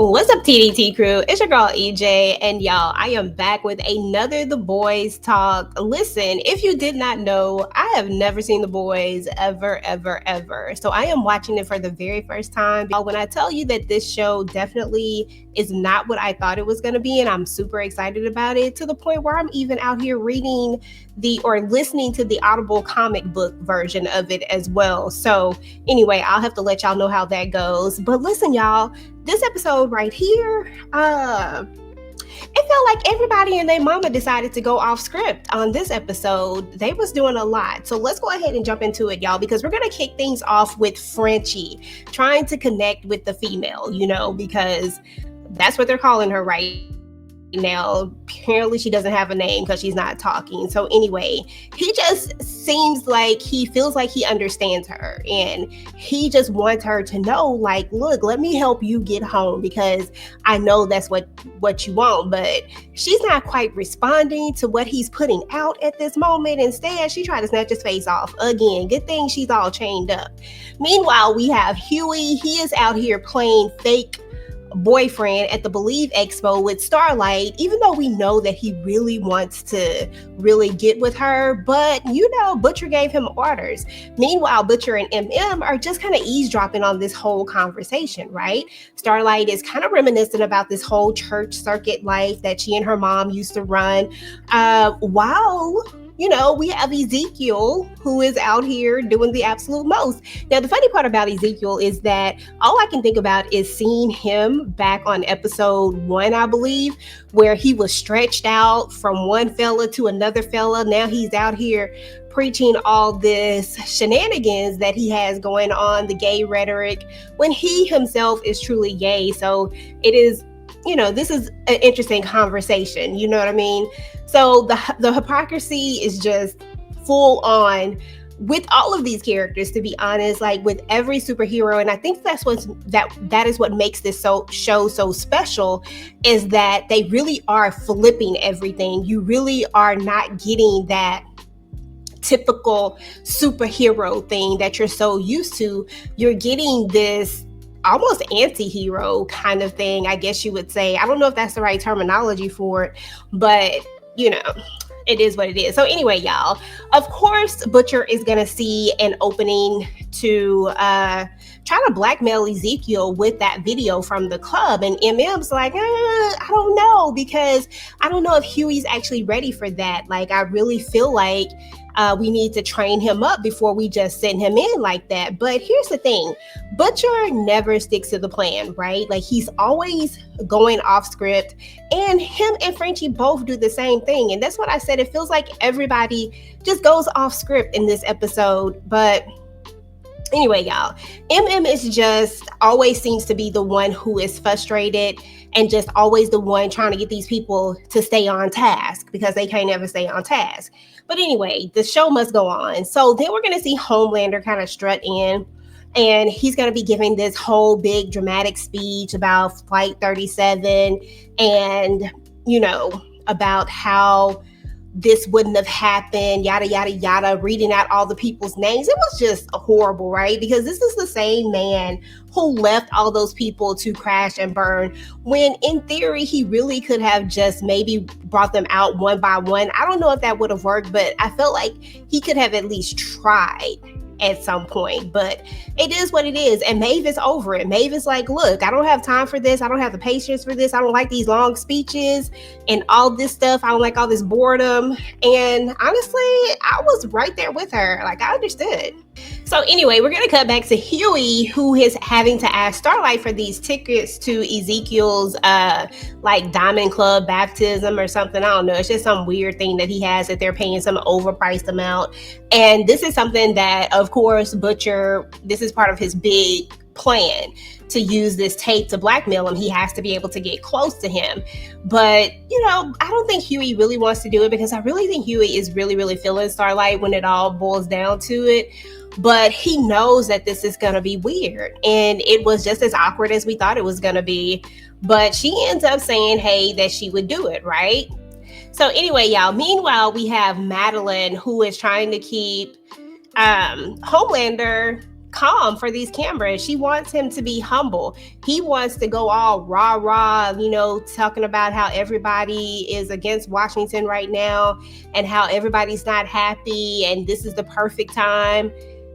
What's up, TDT crew? It's your girl EJ, and y'all, I am back with another The Boys talk. Listen, if you did not know, I have never seen The Boys ever, ever, ever. So I am watching it for the very first time. When I tell you that this show definitely is not what I thought it was going to be, and I'm super excited about it to the point where I'm even out here reading or listening to the Audible comic book version of it as well. So anyway, I'll have to let y'all know how that goes. But listen, y'all, this episode right here, it felt like everybody and their mama decided to go off script on this episode. They was doing a lot. So let's go ahead and jump into it, y'all, because we're going to kick things off with Frenchie trying to connect with the female, because that's what they're calling her right now. Apparently she doesn't have a name because she's not talking. So anyway, he just seems like he feels like he understands her, and he just wants her to know, like, look, let me help you get home because I know that's what you want. But she's not quite responding to what he's putting out at this moment. Instead, she tried to snatch his face off again. Good thing she's all chained up. Meanwhile, we have Huey. He is out here playing fake boyfriend at the Believe Expo with Starlight, even though we know that he really wants to really get with her. But Butcher gave him orders. Meanwhile, Butcher and MM are just kind of eavesdropping on this whole conversation, right? Starlight is kind of reminiscent about this whole church circuit life that she and her mom used to run, while we have Ezekiel, who is out here doing the absolute most. Now, the funny part about Ezekiel is that all I can think about is seeing him back on episode 1, I believe, where he was stretched out from one fella to another fella. Now he's out here preaching all this shenanigans that he has going on, the gay rhetoric, when he himself is truly gay. So it is, this is an interesting conversation. You know what I mean? So the hypocrisy is just full on with all of these characters, to be honest, like with every superhero. And I think that is what makes this show so special, is that they really are flipping everything. You really are not getting that typical superhero thing that you're so used to. You're getting this almost anti-hero kind of thing, I guess you would say. I don't know if that's the right terminology for it, but it is what it is. So anyway, y'all, of course, Butcher is going to see an opening to try to blackmail Ezekiel with that video from the club. And MM's like, I don't know, because I don't know if Huey's actually ready for that. Like, I really feel like we need to train him up before we just send him in like that. But here's the thing. Butcher never sticks to the plan, right? Like, he's always going off script, and him and Frenchie both do the same thing. And that's what I said. It feels like everybody just goes off script in this episode. But anyway, y'all, MM is just always seems to be the one who is frustrated and just always the one trying to get these people to stay on task, because they can't ever stay on task. But anyway, the show must go on. So then we're going to see Homelander kind of strut in, and he's going to be giving this whole big dramatic speech about Flight 37 and, about how this wouldn't have happened, yada, yada, yada, reading out all the people's names. It was just horrible, right? Because this is the same man who left all those people to crash and burn, when in theory, he really could have just maybe brought them out one by one. I don't know if that would have worked, but I felt like he could have at least tried at some point. But it is what it is. And Maeve is over it. Maeve is like, look, I don't have time for this. I don't have the patience for this. I don't like these long speeches and all this stuff. I don't like all this boredom. And honestly, I was right there with her. Like, I understood. So anyway, we're going to cut back to Huey, who is having to ask Starlight for these tickets to Ezekiel's like Diamond Club baptism or something. I don't know. It's just some weird thing that he has that they're paying some overpriced amount. And this is something that, of course, Butcher, this is part of his big plan to use this tape to blackmail him. He has to be able to get close to him. But, I don't think Huey really wants to do it, because I really think Huey is really, really feeling Starlight when it all boils down to it. But he knows that this is going to be weird. And it was just as awkward as we thought it was going to be. But she ends up saying, hey, that she would do it, right? So anyway, y'all, meanwhile, we have Madeline, who is trying to keep Homelander calm for these cameras. She wants him to be humble. He wants to go all rah rah, talking about how everybody is against Washington right now and how everybody's not happy and this is the perfect time.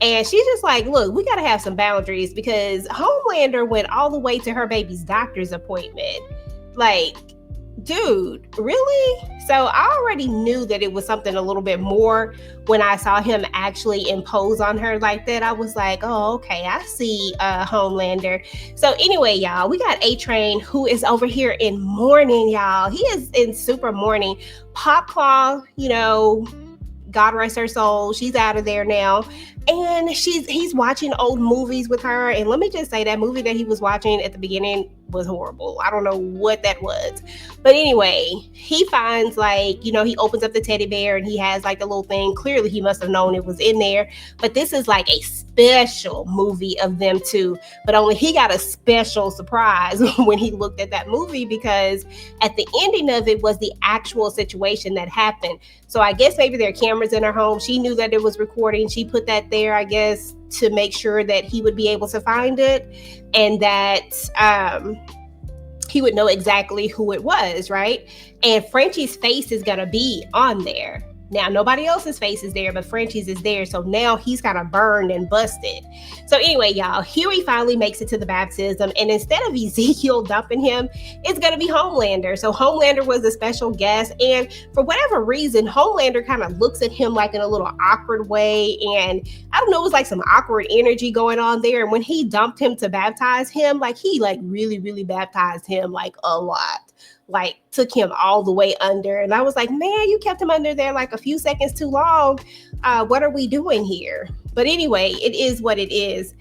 And she's just like, look, we got to have some boundaries because Homelander went all the way to her baby's doctor's appointment. Like, dude, really? So I already knew that it was something a little bit more when I saw him actually impose on her like that. I was like, oh, okay, I see Homelander. So anyway, y'all, we got A-Train who is over here in mourning, y'all. He is in super mourning. Popclaw, God rest her soul, she's out of there now. And he's watching old movies with her. And let me just say, that movie that he was watching at the beginning was horrible. I don't know what that was. But anyway, he finds he opens up the teddy bear and he has the little thing. Clearly he must have known it was in there. But this is a special movie of them two. But only he got a special surprise when he looked at that movie, because at the ending of it was the actual situation that happened. So I guess maybe there are cameras in her home. She knew that it was recording. She put that there, I guess, to make sure that he would be able to find it and that he would know exactly who it was, right? And Frenchie's face is going to be on there. Now, nobody else's face is there, but Frenchie's is there. So now he's kind of burned and busted. So anyway, y'all, Huey finally makes it to the baptism. And instead of Ezekiel dumping him, it's going to be Homelander. So Homelander was a special guest. And for whatever reason, Homelander kind of looks at him in a little awkward way. And I don't know, it was some awkward energy going on there. And when he dumped him to baptize him, he really, really baptized him a lot. Took him all the way under. And I was like, man, you kept him under there a few seconds too long. What are we doing here? But anyway, it is what it is.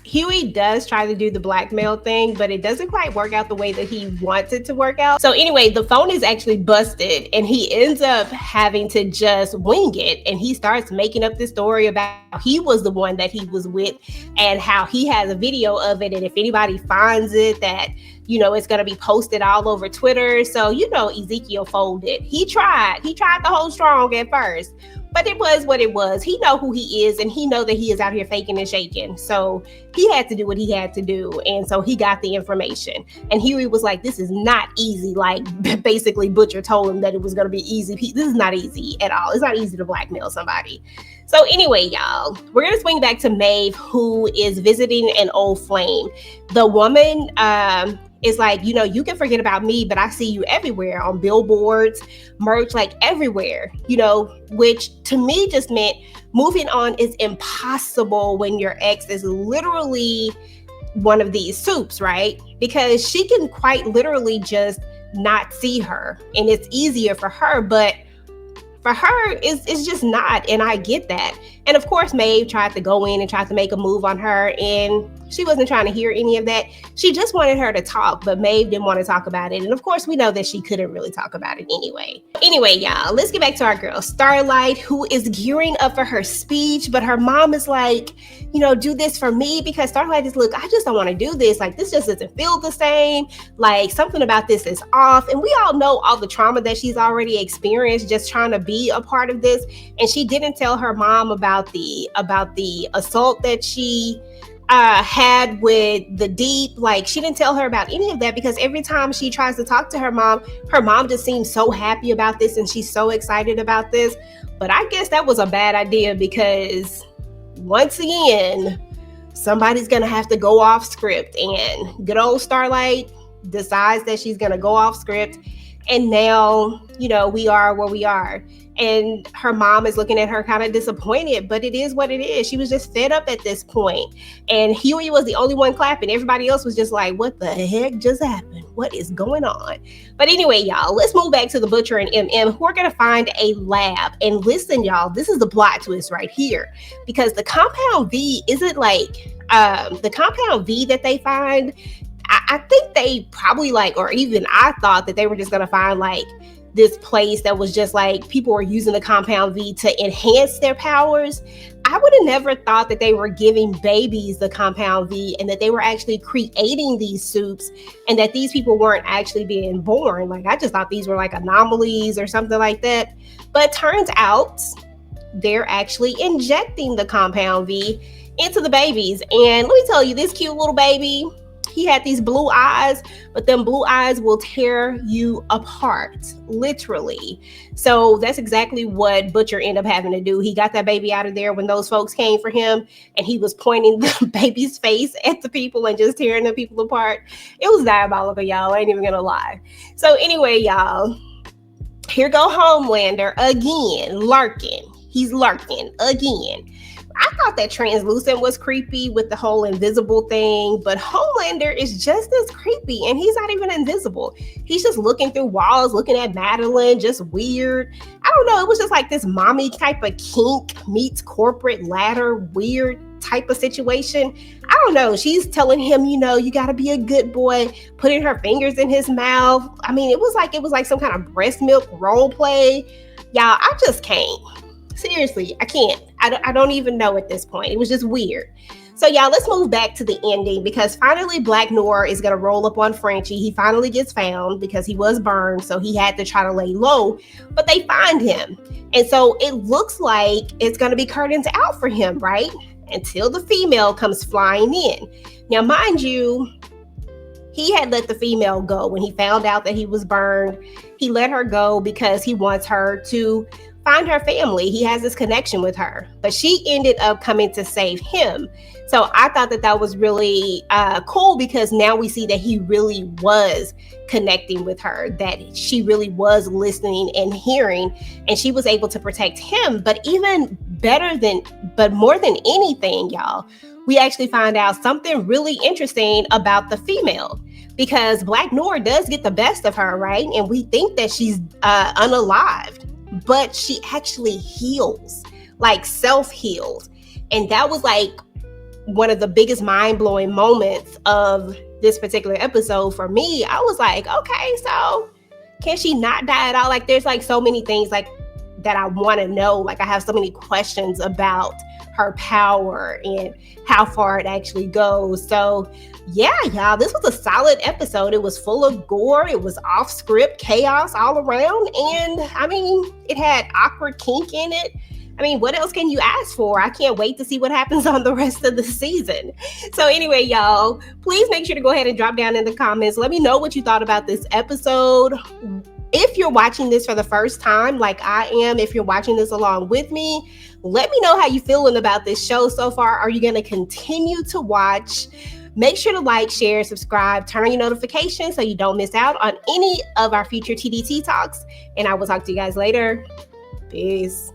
Huey does try to do the blackmail thing, but it doesn't quite work out the way that he wants it to work out. So anyway, the phone is actually busted and he ends up having to just wing it. And he starts making up this story about how he was the one that he was with and how he has a video of it. And if anybody finds it, that it's going to be posted all over Twitter. So, Ezekiel folded. He tried to hold strong at first, but it was what it was. He know who he is and he know that he is out here faking and shaking. So he had to do what he had to do. And so he got the information. And Huey was like, this is not easy. Basically Butcher told him that it was going to be easy. This is not easy at all. It's not easy to blackmail somebody. So anyway, y'all, we're going to swing back to Maeve, who is visiting an old flame. The woman is you can forget about me, but I see you everywhere on billboards, merch, everywhere, which to me just meant moving on is impossible when your ex is literally one of these supes, right? Because she can quite literally just not see her and it's easier for her, but for her, it's just not, and I get that. And of course, Maeve tried to go in and tried to make a move on her, and she wasn't trying to hear any of that. She just wanted her to talk, but Maeve didn't want to talk about it. And of course, we know that she couldn't really talk about it anyway. Anyway, y'all, let's get back to our girl, Starlight, who is gearing up for her speech, but her mom is like, do this for me, because Starlight is, look, I just don't want to do this. This just doesn't feel the same. Something about this is off. And we all know all the trauma that she's already experienced just trying to be a part of this. And she didn't tell her mom about the assault that she had with the Deep. She didn't tell her about any of that, because every time she tries to talk to her mom just seems so happy about this and she's so excited about this. But I guess that was a bad idea, because once again, somebody's gonna have to go off script, and good old Starlight decides that she's gonna go off script. And now, we are where we are. And her mom is looking at her kind of disappointed, but it is what it is. She was just fed up at this point. And Huey was the only one clapping. Everybody else was just like, what the heck just happened? What is going on? But anyway, y'all, let's move back to the Butcher and MM, who are going to find a lab. And listen, y'all, this is the plot twist right here, because the compound V isn't the compound V that they find. I think they probably or even I thought that they were just going to find this place that was just people were using the compound V to enhance their powers. I would have never thought that they were giving babies the compound V and that they were actually creating these supes and that these people weren't actually being born. I just thought these were anomalies or something like that. But turns out they're actually injecting the compound V into the babies. And let me tell you, this cute little baby, he had these blue eyes, but them blue eyes will tear you apart, literally. So that's exactly what Butcher ended up having to do. He got that baby out of there when those folks came for him, and he was pointing the baby's face at the people and just tearing the people apart. It was diabolical, y'all. I ain't even gonna lie. So anyway, y'all, here go Homelander again, lurking. He's lurking again. I thought that Translucent was creepy with the whole invisible thing, but Homelander is just as creepy, and he's not even invisible. He's just looking through walls, looking at Madeline, just weird. I don't know, it was just like this mommy type of kink meets corporate ladder, weird type of situation. I don't know. She's telling him, you got to be a good boy, putting her fingers in his mouth. I mean, it was like some kind of breast milk role play. Y'all, I just can't. Seriously, I can't. I don't even know at this point. It was just weird. So y'all, let's move back to the ending, because finally Black Noir is going to roll up on Frenchie. He finally gets found because he was burned, so he had to try to lay low, but they find him. And so it looks like it's going to be curtains out for him, right? Until the female comes flying in. Now, mind you, he had let the female go when he found out that he was burned. He let her go because he wants her to find her family. He has this connection with her, but she ended up coming to save him. So I thought that was really cool, because now we see that he really was connecting with her, that she really was listening and hearing, and she was able to protect him. But more than anything, y'all, we actually find out something really interesting about the female, because Black Noir does get the best of her, right? And we think that she's unalived, but she actually heals, like self-heals. And that was like one of the biggest mind-blowing moments of this particular episode for me. I was like, okay, so can she not die at all? Like, there's like so many things like that I want to know. Like, I have so many questions about her power and how far it actually goes. So yeah, y'all, this was a solid episode. It was full of gore. It was off script chaos all around. And I mean, it had awkward kink in it. I mean, what else can you ask for? I can't wait to see what happens on the rest of the season. So anyway, y'all, please make sure to go ahead and drop down in the comments. Let me know what you thought about this episode. If you're watching this for the first time, like I am, if you're watching this along with me, let me know how you're feeling about this show so far. Are you going to continue to watch? Make sure to like, share, subscribe, turn on your notifications so you don't miss out on any of our future TDT talks. And I will talk to you guys later. Peace.